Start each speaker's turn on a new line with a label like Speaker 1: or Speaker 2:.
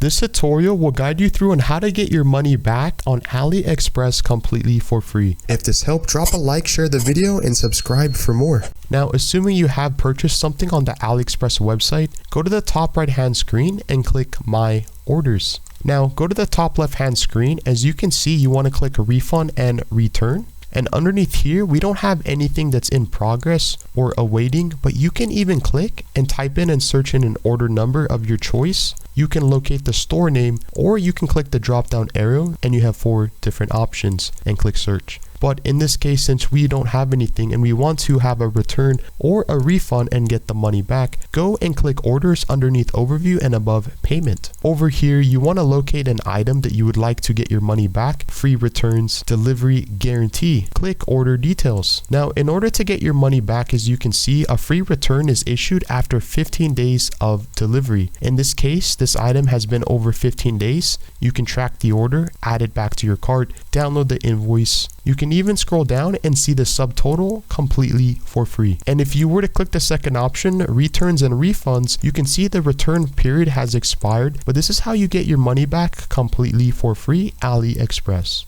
Speaker 1: This tutorial will guide you through on how to get your money back on AliExpress completely for free.
Speaker 2: If this helped, drop a like, share the video, and subscribe for more.
Speaker 1: Now, assuming you have purchased something on the AliExpress website, go to the top right hand screen and click My Orders. Now, go to the top left hand screen. As you can see, you want to click Refund and Return. And underneath here, we don't have anything that's in progress or awaiting, but you can even click and type in and search in an order number of your choice. You can locate the store name, or you can click the drop down arrow and you have 4 different options and click search. But in this case, since we don't have anything and we want to have a return or a refund and get the money back, go and click orders underneath overview and above payment. Over here, you want to locate an item that you would like to get your money back, free returns, delivery guarantee. Click order details. Now, in order to get your money back, as you can see, a free return is issued after 15 days of delivery. In this case, this item has been over 15 days. You can track the order, add it back to your cart, download the invoice. You can even scroll down and see the subtotal completely for free. And if you were to click the second option, returns and refunds, you can see the return period has expired, but this is how you get your money back completely for free, AliExpress.